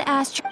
asked.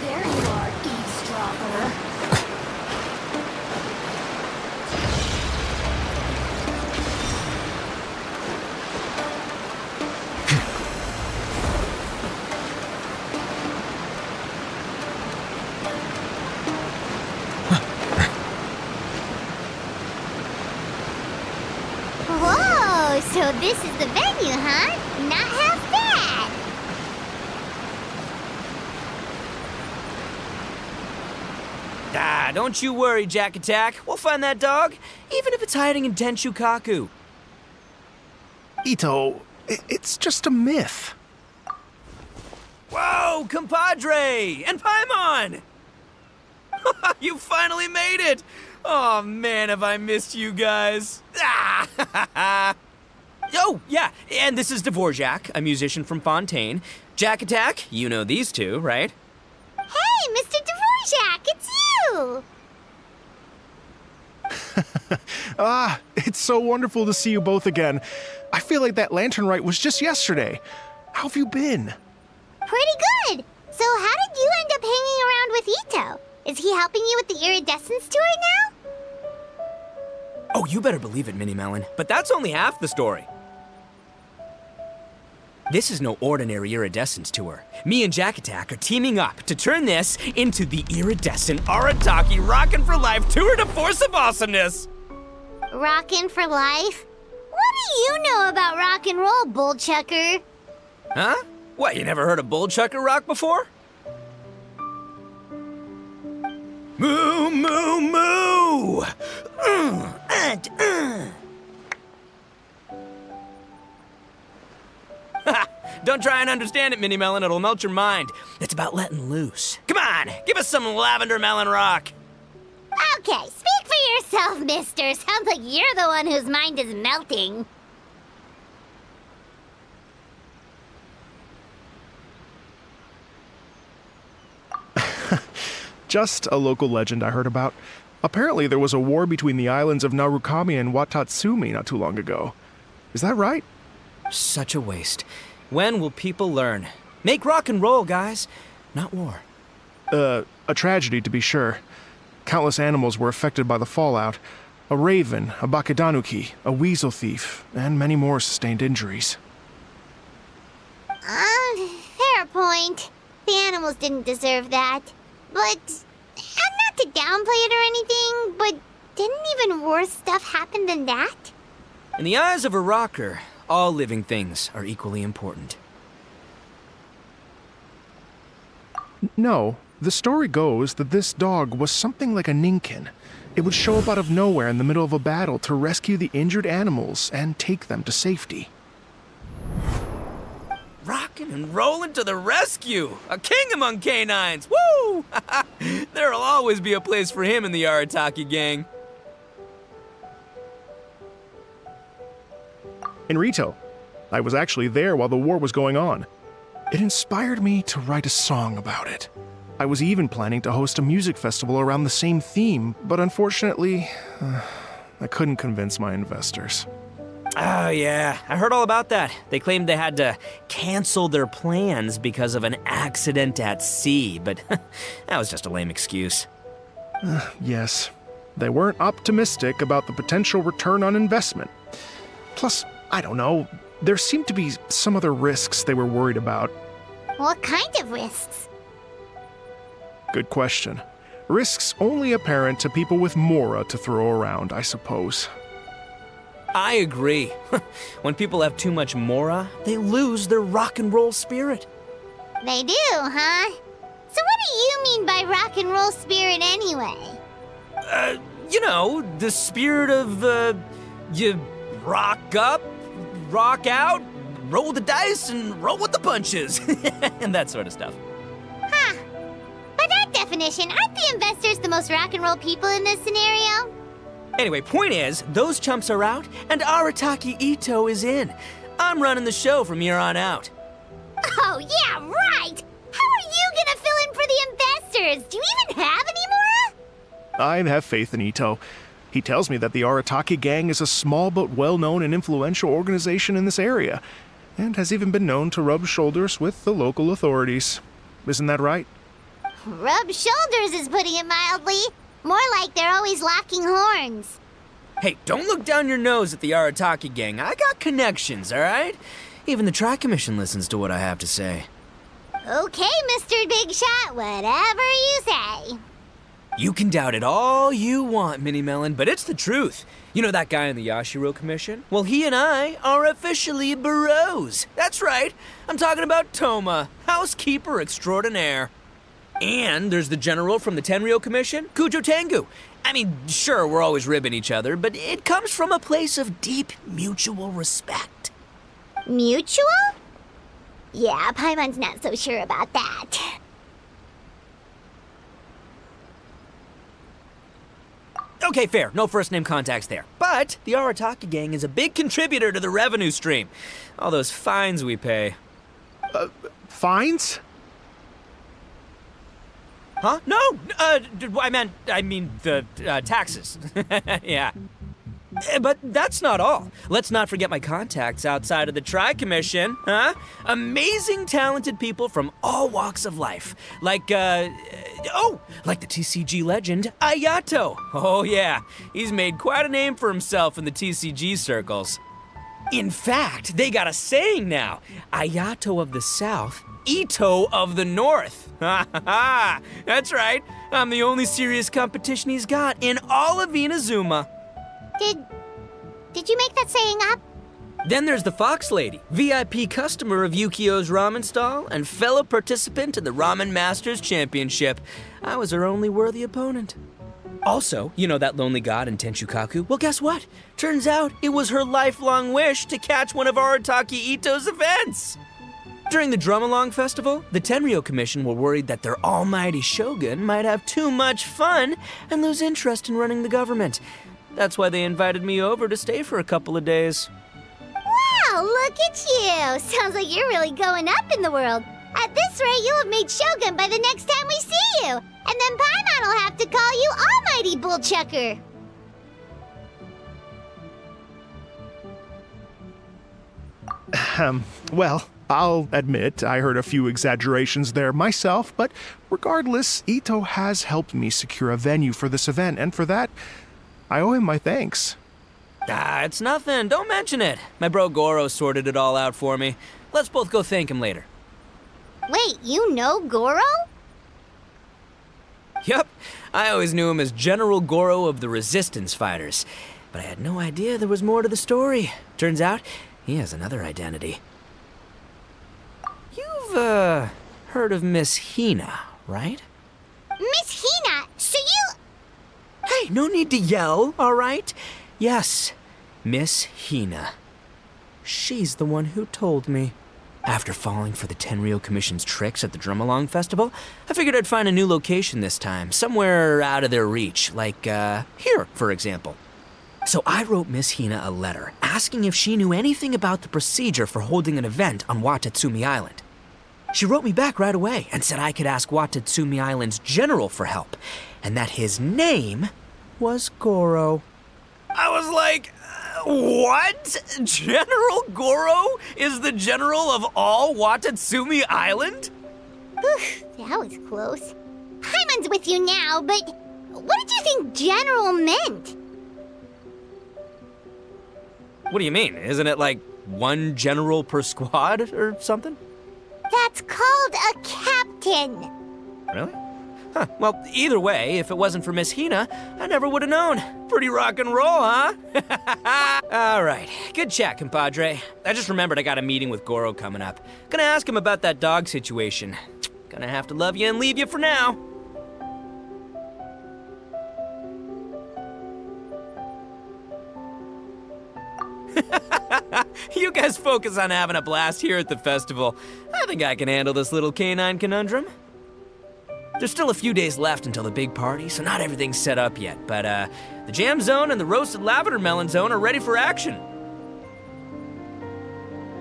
There you are, eavesdropper. Whoa, so this is the venue, huh? Not half bad. Ah, don't you worry, Jack Attack. We'll find that dog, even if it's hiding in Tenshukaku. Ito, it's just a myth. Whoa, compadre! And Paimon! You finally made it! Oh man, have I missed you guys. Ah! Oh, yeah, and this is Dvorak, a musician from Fontaine. Jack Attack, you know these two, right? Hey, Mr. Dvorak, it's you! It's so wonderful to see you both again. I feel like that lantern rite was just yesterday. How have you been? Pretty good. So how did you end up hanging around with Ito? Is he helping you with the iridescence tour now? Oh, you better believe it, Minnie Melon. But that's only half the story. This is no ordinary iridescence tour. Me and Jack Attack are teaming up to turn this into the iridescent Arataki Rockin' for Life Tour de Force of Awesomeness! Rockin' for life? What do you know about rock and roll, Bullchucker? Huh? What, you never heard a Bullchucker rock before? Moo, moo, moo! Don't try and understand it, Minnie Melon. It'll melt your mind. It's about letting loose. Come on, give us some Lavender Melon rock. Okay, speak for yourself, mister. Sounds like you're the one whose mind is melting. Just a local legend I heard about. Apparently there was a war between the islands of Narukami and Watatsumi not too long ago. Is that right? Such a waste. When will people learn? Make rock and roll, guys, not war. A tragedy to be sure. Countless animals were affected by the fallout. A raven, a bakedanuki, a weasel thief, and many more sustained injuries. Fair point. The animals didn't deserve that. But, not to downplay it or anything, but didn't even worse stuff happen than that? In the eyes of a rocker, all living things are equally important. No, the story goes that this dog was something like a ninkin. It would show up out of nowhere in the middle of a battle to rescue the injured animals and take them to safety. rocking and rolling to the rescue. A king among canines. Woo! There'll always be a place for him in the Arataki gang. In Rito, I was actually there while the war was going on. It inspired me to write a song about it. I was even planning to host a music festival around the same theme, but unfortunately, I couldn't convince my investors. Oh, yeah. I heard all about that. They claimed they had to cancel their plans because of an accident at sea, but that was just a lame excuse. Yes, they weren't optimistic about the potential return on investment. Plus, I don't know, there seemed to be some other risks they were worried about. What kind of risks? Good question. Risks only apparent to people with Mora to throw around, I suppose. I agree. When people have too much Mora, they lose their rock and roll spirit. They do, huh? So what do you mean by rock and roll spirit anyway? You know, the spirit of, you rock up, rock out, roll the dice, and roll with the punches. And that sort of stuff. Huh. By that definition, aren't the investors the most rock and roll people in this scenario? Anyway, point is, those chumps are out, and Arataki Ito is in. I'm running the show from here on out. Oh, yeah, right! How are you gonna fill in for the investors? Do you even have any Mora? I have faith in Ito. He tells me that the Arataki gang is a small but well-known and influential organization in this area, and has even been known to rub shoulders with the local authorities. Isn't that right? Rub shoulders is putting it mildly. More like they're always locking horns. Hey, don't look down your nose at the Arataki gang. I got connections, all right? Even the Tri-Commission listens to what I have to say. Okay, Mr. Big Shot, whatever you say. You can doubt it all you want, Mini Melon, but it's the truth. You know that guy in the Yashiro Commission? Well, he and I are officially bros. That's right. I'm talking about Toma, housekeeper extraordinaire. And there's the general from the Tenryo Commission, Kujo Tengu. I mean, sure, we're always ribbing each other, but it comes from a place of deep mutual respect. Mutual? Yeah, Paimon's not so sure about that. Okay, fair. No first-name contacts there. But the Arataki gang is a big contributor to the revenue stream. All those fines we pay. Fines? Huh? No! I mean the taxes. Yeah. But that's not all. Let's not forget my contacts outside of the Tri-Commission, huh? Amazing, talented people from all walks of life. Like the TCG legend, Ayato. Oh yeah, he's made quite a name for himself in the TCG circles. In fact, they got a saying now. Ayato of the South, Ito of the North. Ha ha ha! That's right. I'm the only serious competition he's got in all of Inazuma. Did you make that saying up? Then there's the Fox Lady, VIP customer of Yukio's ramen stall and fellow participant in the Ramen Masters Championship. I was her only worthy opponent. Also, you know that lonely god in Tenshukaku? Well, guess what? Turns out it was her lifelong wish to catch one of Arataki Ito's events. During the Drum-Along Festival, the Tenryo Commission were worried that their almighty shogun might have too much fun and lose interest in running the government. That's why they invited me over to stay for a couple of days. Wow, look at you! Sounds like you're really going up in the world. At this rate, you'll have made Shogun by the next time we see you. And then Paimon will have to call you Almighty Bullchucker. Well, I'll admit I heard a few exaggerations there myself, but regardless, Ito has helped me secure a venue for this event, and for that, I owe him my thanks. Ah, it's nothing. Don't mention it. My bro Goro sorted it all out for me. Let's both go thank him later. Wait, you know Goro? Yep. I always knew him as General Goro of the Resistance Fighters. But I had no idea there was more to the story. Turns out, he has another identity. You've, heard of Miss Hina, right? Miss Hina, so you... Hey, no need to yell, all right? Yes, Miss Hina. She's the one who told me. After falling for the Tenryou Commission's tricks at the Drum-Along Festival, I figured I'd find a new location this time, somewhere out of their reach, like, here, for example. So I wrote Miss Hina a letter, asking if she knew anything about the procedure for holding an event on Watatsumi Island. She wrote me back right away and said I could ask Watatsumi Island's general for help, and that his name was Goro. I was like, what? General Goro is the general of all Watatsumi Island? That was close. Paimon's with you now, but what did you think general meant? What do you mean? Isn't it like one general per squad or something? That's called a captain. Really? Huh. Well, either way, if it wasn't for Miss Hina, I never would have known. Pretty rock and roll, huh? All right. Good chat, compadre. I just remembered I got a meeting with Goro coming up. Gonna ask him about that dog situation. Gonna have to love you and leave you for now. You guys focus on having a blast here at the festival. I think I can handle this little canine conundrum. There's still a few days left until the big party, so not everything's set up yet, but the jam zone and the roasted lavender melon zone are ready for action.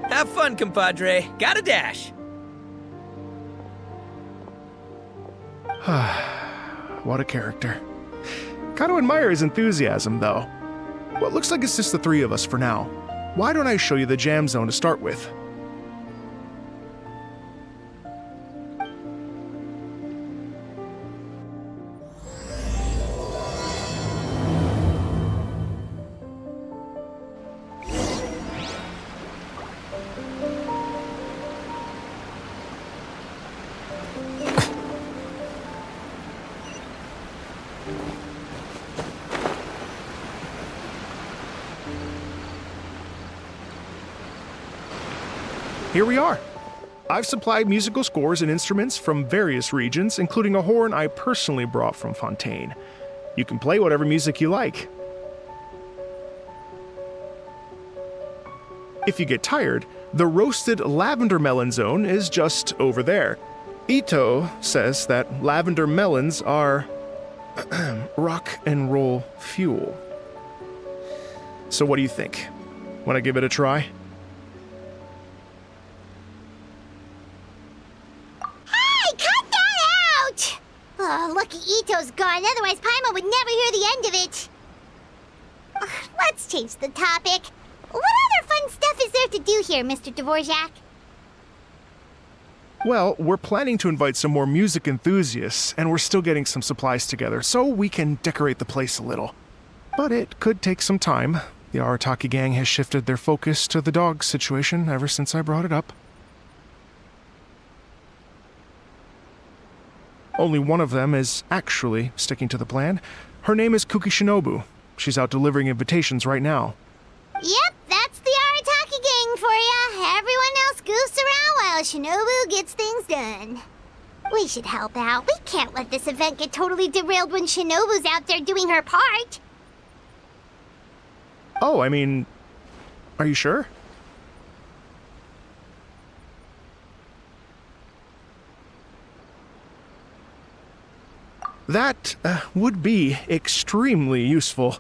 Have fun, compadre. Gotta dash. What a character. Gotta admire his enthusiasm, though. Well, it looks like it's just the three of us for now. Why don't I show you the jam zone to start with? Here we are. I've supplied musical scores and instruments from various regions, including a horn I personally brought from Fontaine. You can play whatever music you like. If you get tired, the roasted lavender melon zone is just over there. Ito says that lavender melons are rock and roll fuel. So what do you think? Want to give it a try? Oh, lucky Ito's gone, otherwise Paimon would never hear the end of it. Let's change the topic. What other fun stuff is there to do here, Mr. Dvorak? Well, we're planning to invite some more music enthusiasts, and we're still getting some supplies together, so we can decorate the place a little. But it could take some time. The Arataki gang has shifted their focus to the dog situation ever since I brought it up. Only one of them is actually sticking to the plan. Her name is Kuki Shinobu. She's out delivering invitations right now. Yep, that's the Arataki gang for ya. Everyone else goofs around while Shinobu gets things done. We should help out. We can't let this event get totally derailed when Shinobu's out there doing her part. Oh, I mean, are you sure? That would be extremely useful.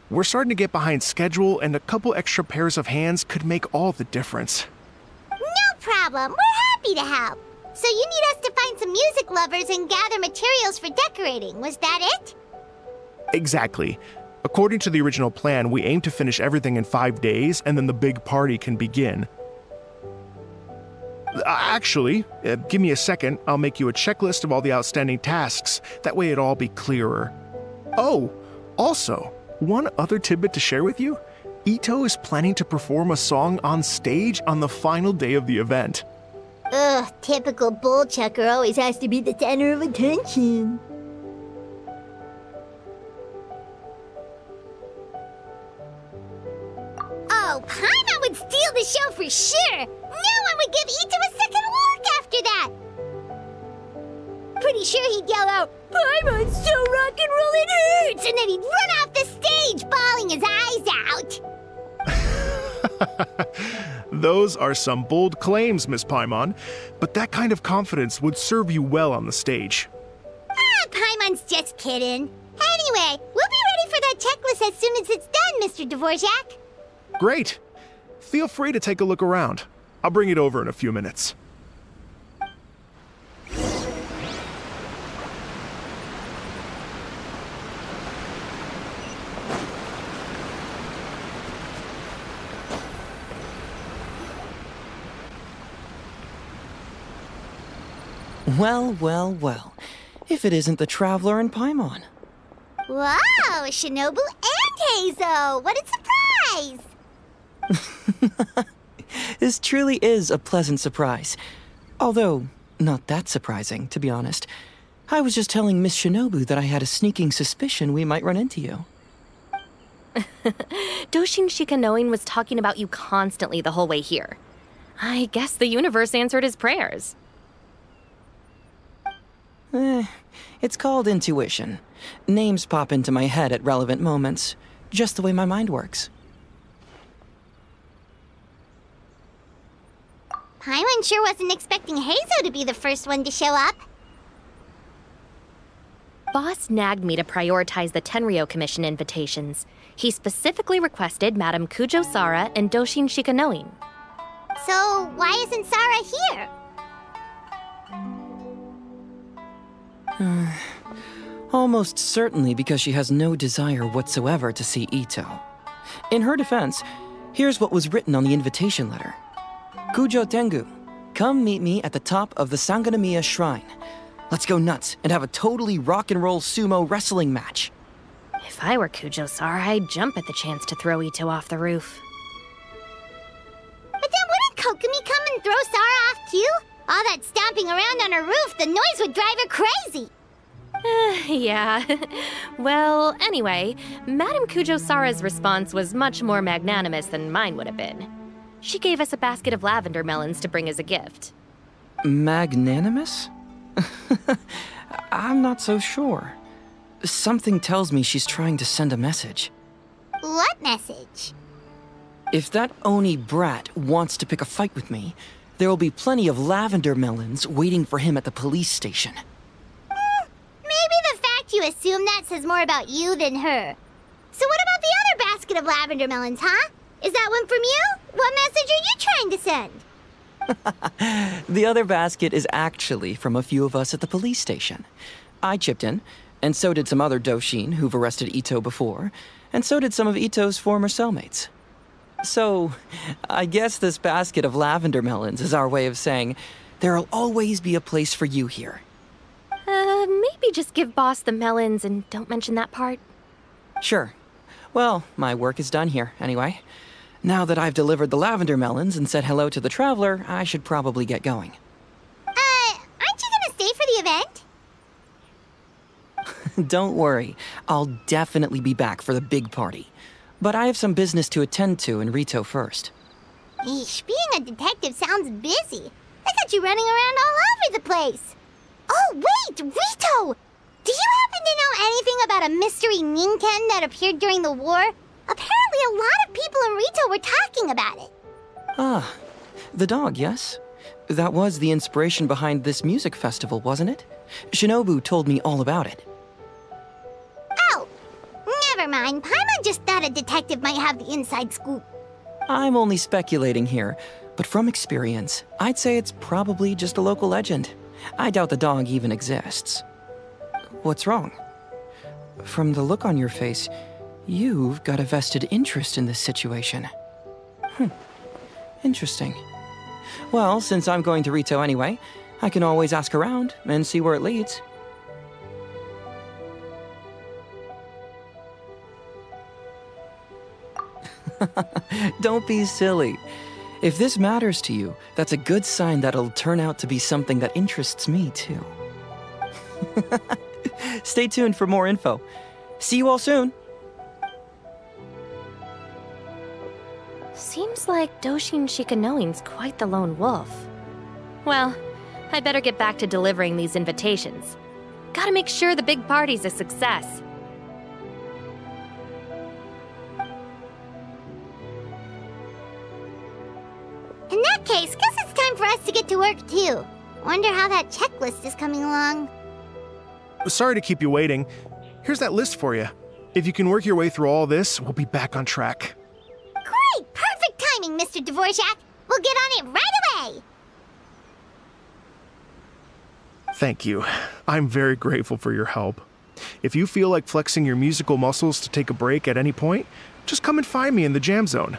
We're starting to get behind schedule, and a couple extra pairs of hands could make all the difference. No problem. We're happy to help. So you need us to find some music lovers and gather materials for decorating. Was that it? Exactly. According to the original plan, we aim to finish everything in 5 days, and then the big party can begin. Actually, give me a second. I'll make you a checklist of all the outstanding tasks. That way it'll all be clearer. Oh, also, one other tidbit to share with you. Ito is planning to perform a song on stage on the final day of the event. Ugh, typical bullchucker always has to be the center of attention. Oh, Paimon would steal the show for sure! No one would give Ito a second look after that! Pretty sure he'd yell out, "Paimon's so rock and roll it hurts!" And then he'd run off the stage, bawling his eyes out! Those are some bold claims, Miss Paimon, but that kind of confidence would serve you well on the stage. Ah, Paimon's just kidding. Anyway, we'll be ready for that checklist as soon as it's done, Mr. Dvorak. Great. Feel free to take a look around. I'll bring it over in a few minutes. Well, well, well. If it isn't the Traveler and Paimon. Wow, Shinobu and Heizo! What a surprise! This truly is a pleasant surprise. Although, not that surprising, to be honest. I was just telling Miss Shinobu that I had a sneaking suspicion we might run into you. Doshin Shikanoin was talking about you constantly the whole way here. I guess the universe answered his prayers. It's called intuition. Names pop into my head at relevant moments, just the way my mind works. Paimon sure wasn't expecting Heizo to be the first one to show up. Boss nagged me to prioritize the Tenryou Commission invitations. He specifically requested Madame Kujo Sara and Doshin Shikanoin. So, why isn't Sara here? Almost certainly because she has no desire whatsoever to see Ito. In her defense, here's what was written on the invitation letter. Kujo Tengu, come meet me at the top of the Sangonomiya Shrine. Let's go nuts and have a totally rock and roll sumo wrestling match. If I were Kujo Sara, I'd jump at the chance to throw Ito off the roof. But then wouldn't Kokomi come and throw Sara off too? All that stomping around on her roof, the noise would drive her crazy. Yeah. Well, anyway, Madame Kujo Sara's response was much more magnanimous than mine would have been. She gave us a basket of lavender melons to bring as a gift. Magnanimous? I'm not so sure. Something tells me she's trying to send a message. What message? If that Oni brat wants to pick a fight with me, there will be plenty of lavender melons waiting for him at the police station. Maybe the fact you assume that says more about you than her. So what about the other basket of lavender melons, huh? Is that one from you? What message are you trying to send? The other basket is actually from a few of us at the police station. I chipped in, and so did some other Doshin who've arrested Ito before, and so did some of Ito's former cellmates. So, I guess this basket of lavender melons is our way of saying, there'll always be a place for you here. Maybe just give Boss the melons and don't mention that part. Sure. Well, my work is done here, anyway. Now that I've delivered the lavender melons and said hello to the Traveler, I should probably get going. Aren't you gonna stay for the event? Don't worry, I'll definitely be back for the big party. But I have some business to attend to in Rito first. Eesh, being a detective sounds busy. I got you running around all over the place. Oh, wait, Rito! Do you happen to know anything about a mystery Ninken that appeared during the war? Apparently a lot of people in Rito were talking about it. Ah, the dog, yes? That was the inspiration behind this music festival, wasn't it? Shinobu told me all about it. Oh, never mind. Paimon just thought a detective might have the inside scoop. I'm only speculating here, but from experience, I'd say it's probably just a local legend. I doubt the dog even exists. What's wrong? From the look on your face, you've got a vested interest in this situation. Interesting. Well, since I'm going to Rito anyway, I can always ask around and see where it leads. Don't be silly. If this matters to you, that's a good sign that it'll turn out to be something that interests me, too. Stay tuned for more info. See you all soon. Seems like Doshin Shikanoin's quite the lone wolf. Well, I'd better get back to delivering these invitations. Gotta make sure the big party's a success. In that case, guess it's time for us to get to work too. Wonder how that checklist is coming along. Sorry to keep you waiting. Here's that list for you. If you can work your way through all this, we'll be back on track. Great! Perfect timing, Mr. Dvorak. We'll get on it right away! Thank you. I'm very grateful for your help. If you feel like flexing your musical muscles to take a break at any point, just come and find me in the jam zone.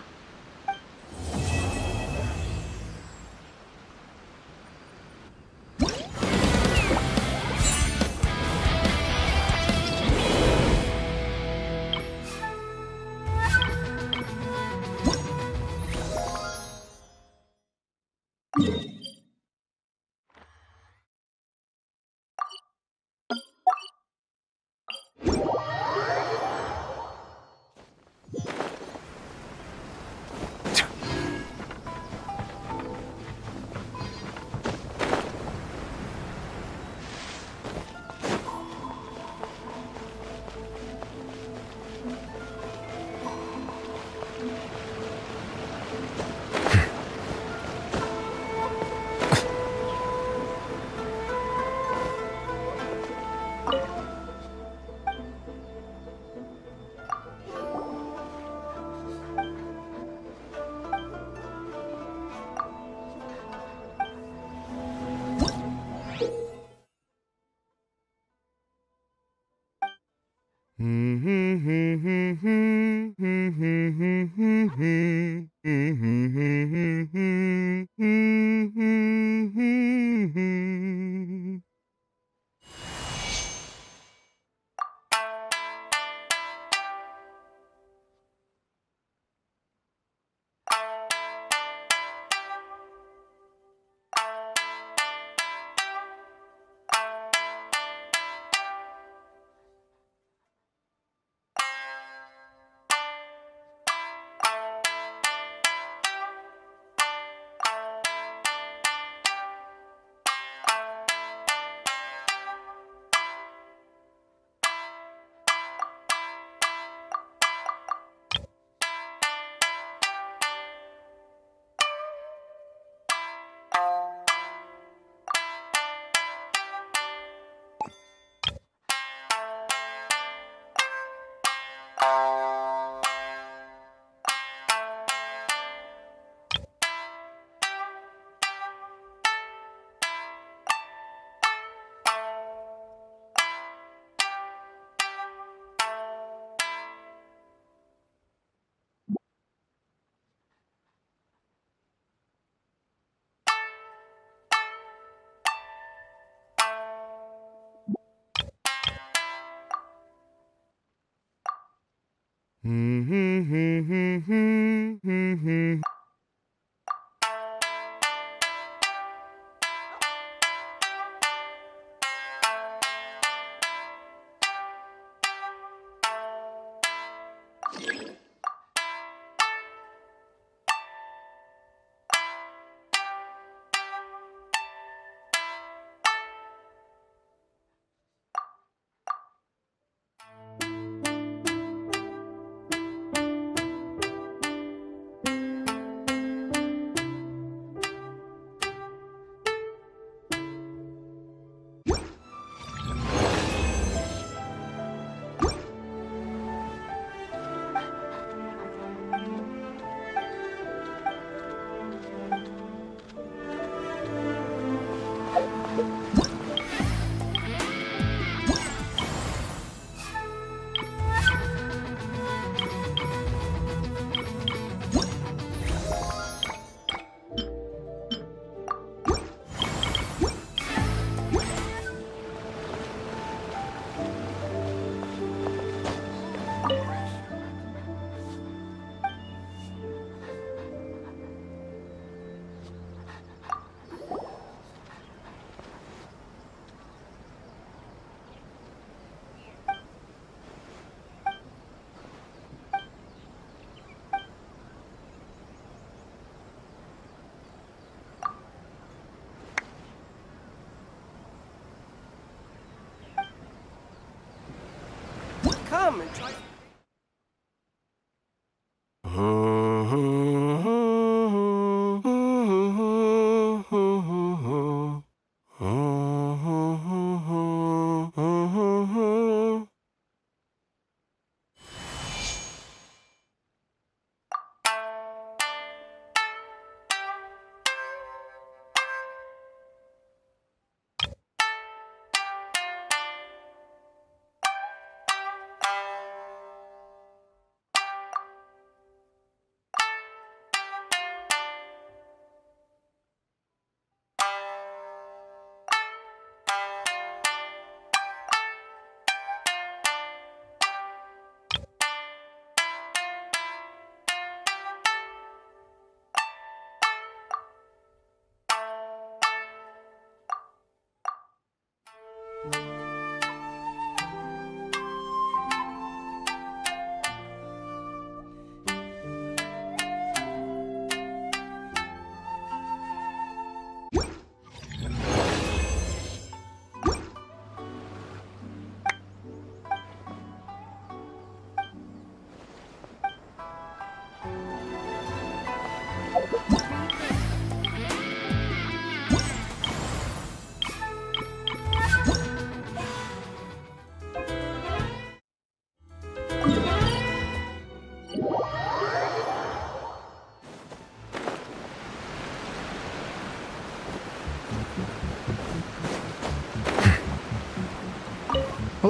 Come and try.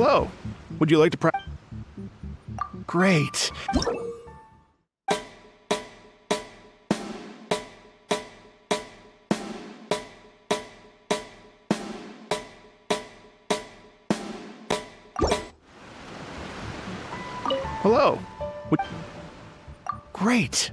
Hello. Would you like to Great. Hello. Great.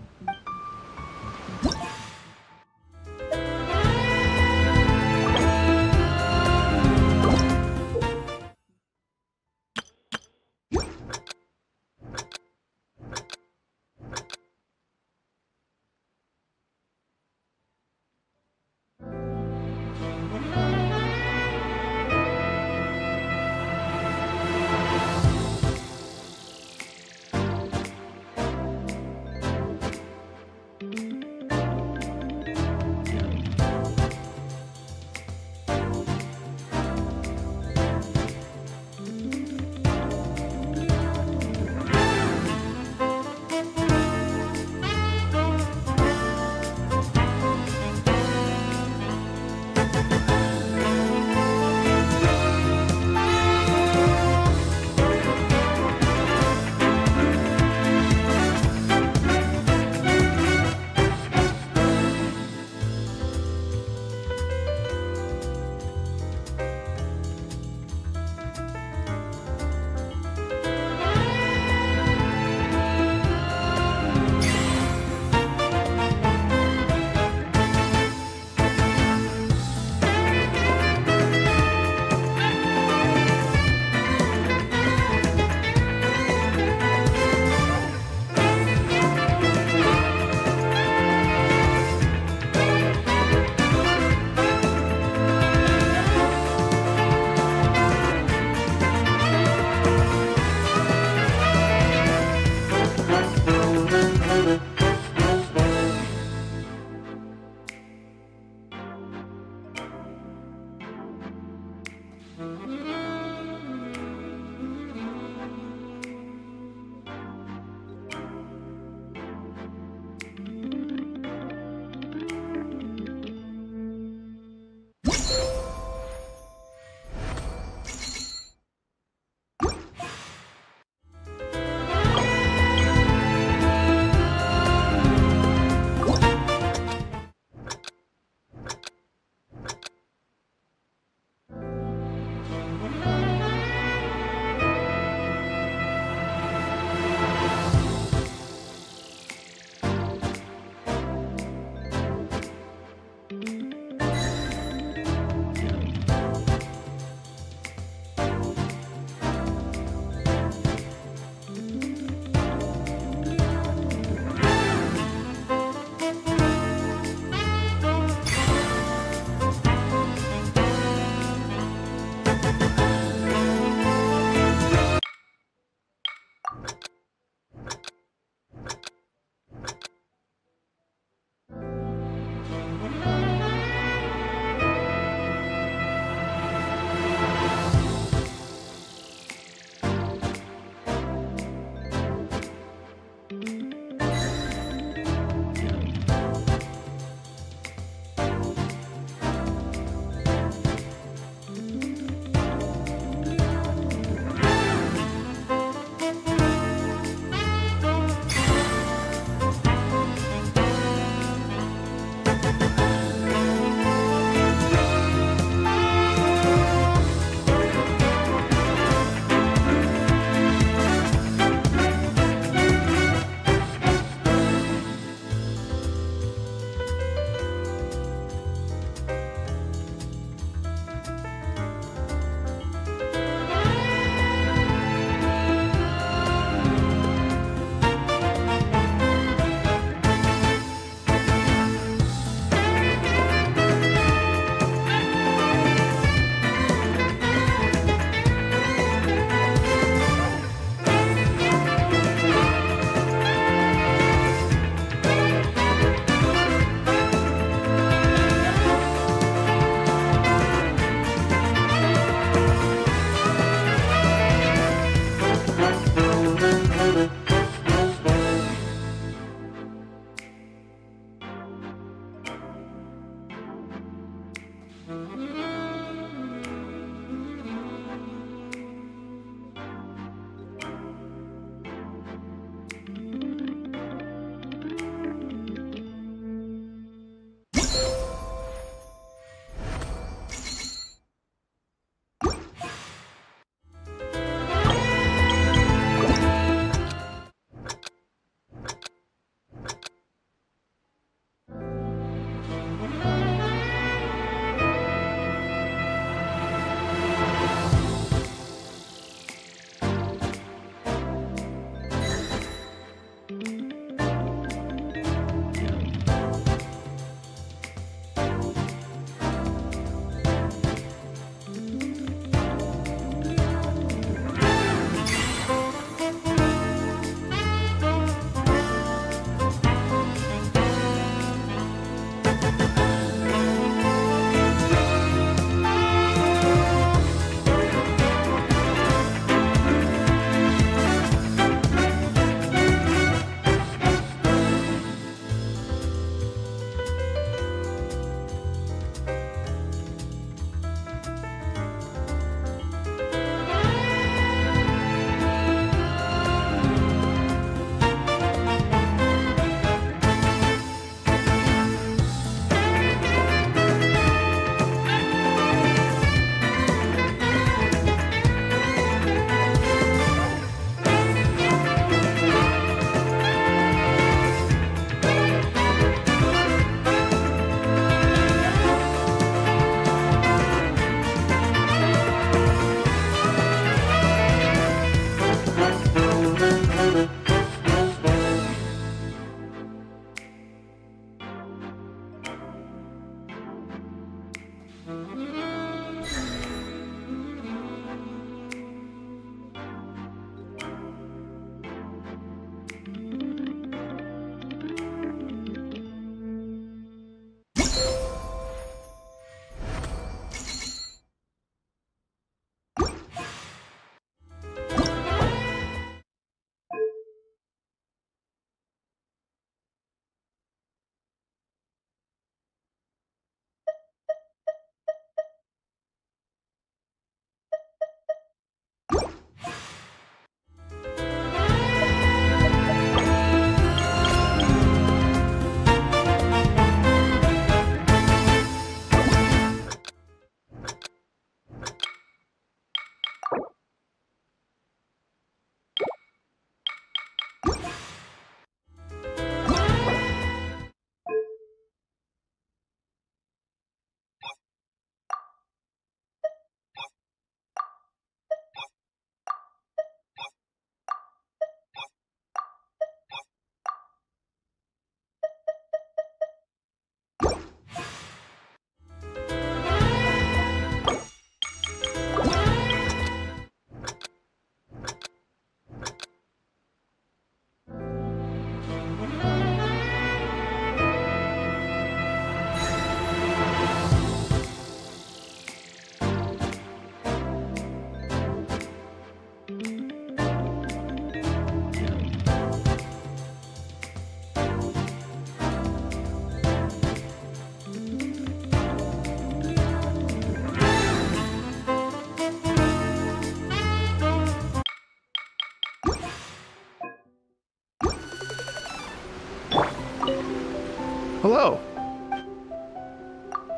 Hello.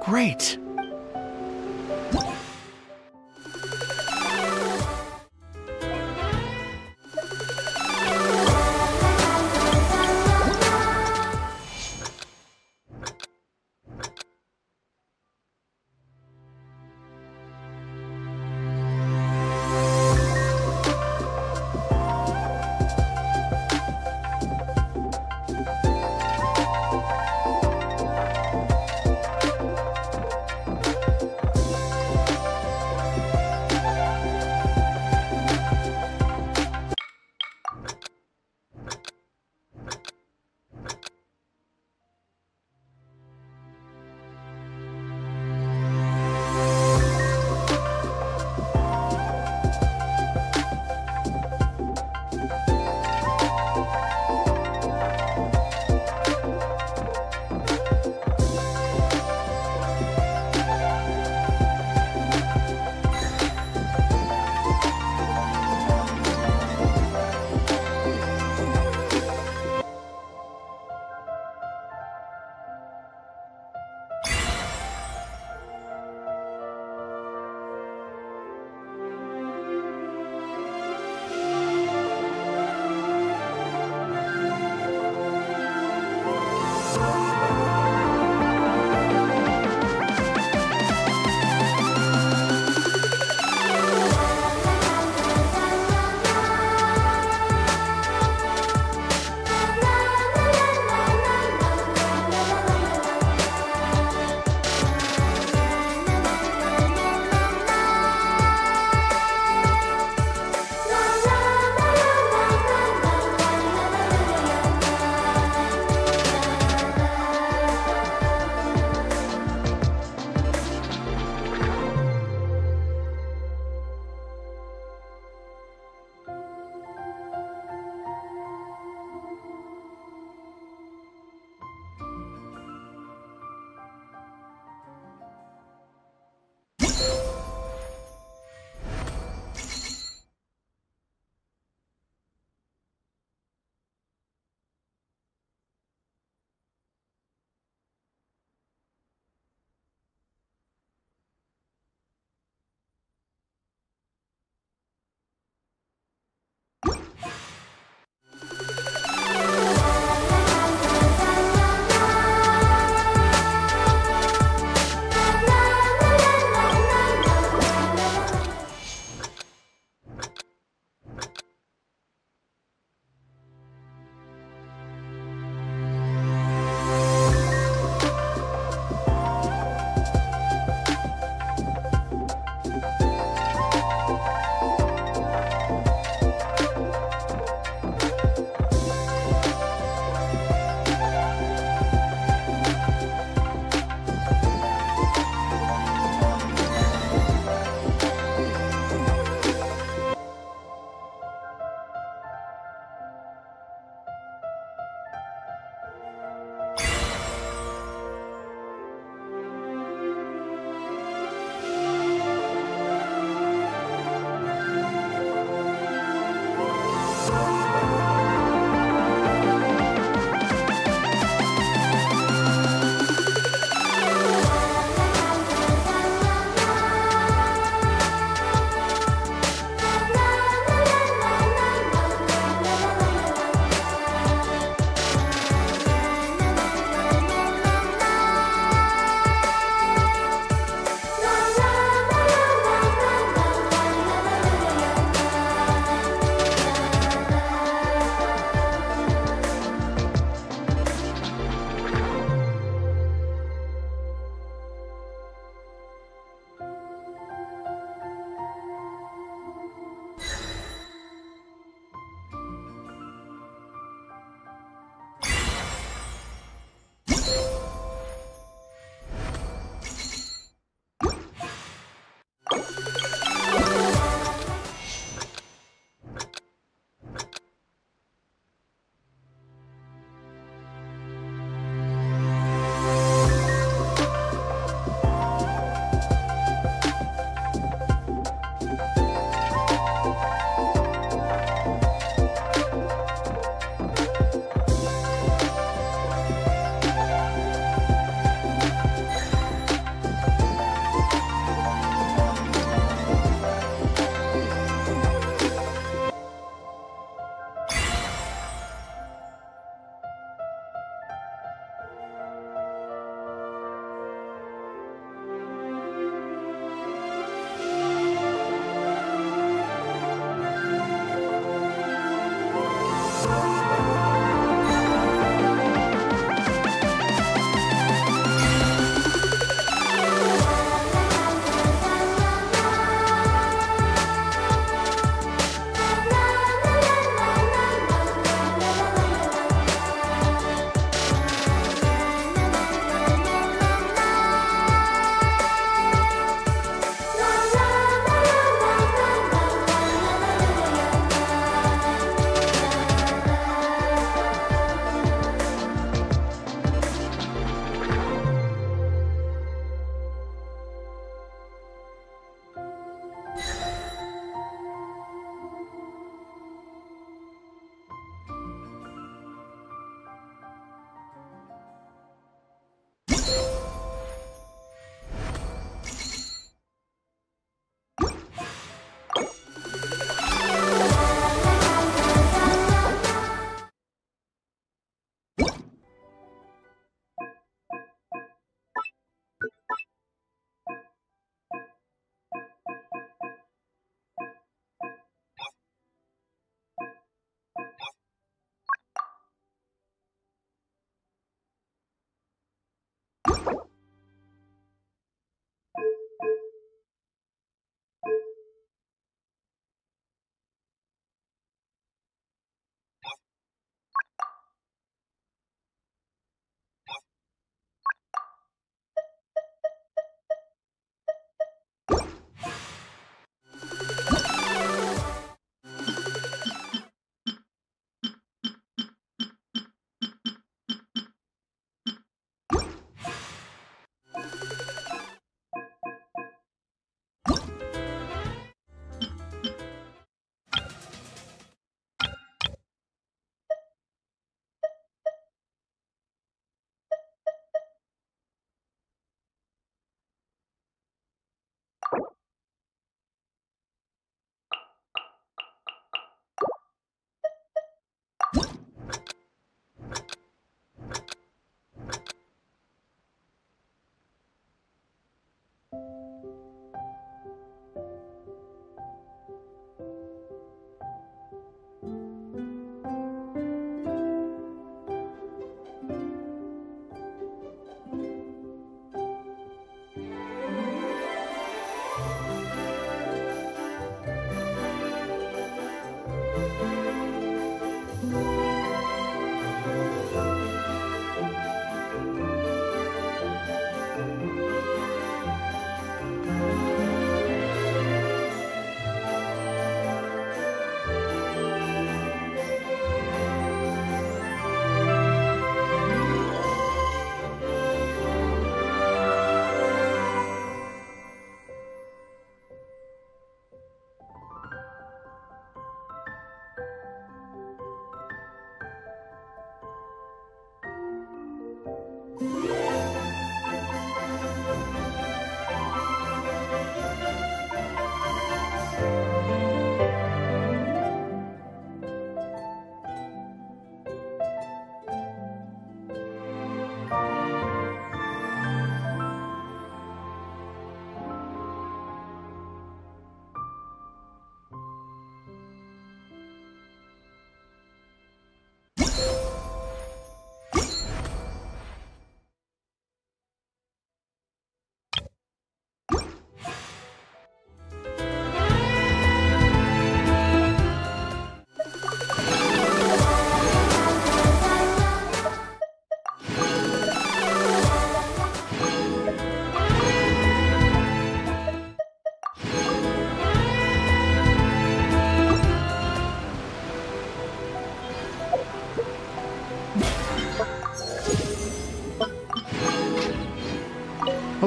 Great.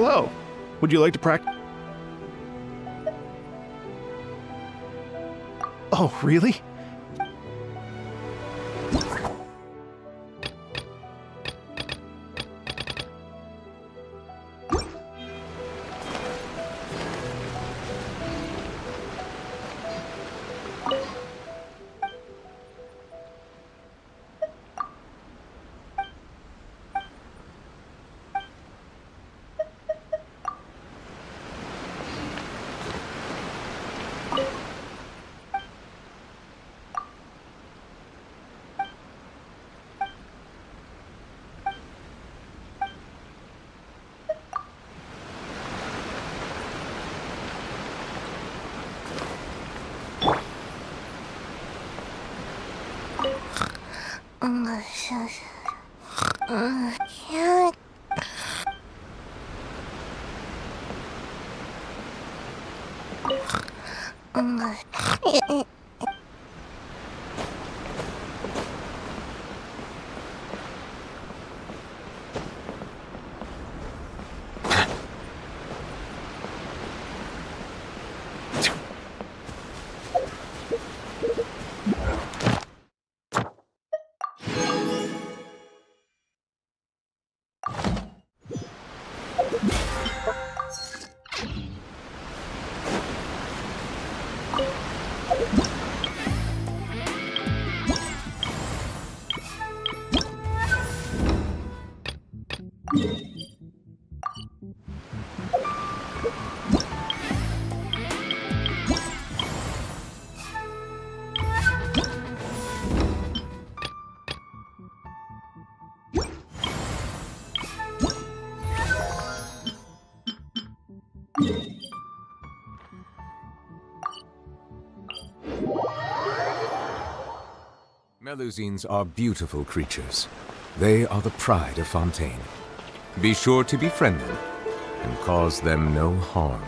Hello. Would you like to practice? Oh, really? Melusines are beautiful creatures. They are the pride of Fontaine. Be sure to befriend them and cause them no harm.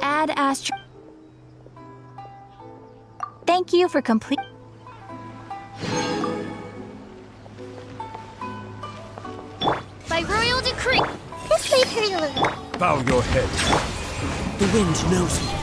Ad Astra. Thank you for complete. By royal decree, this may hurt a little. Bow your head. The wind knows me.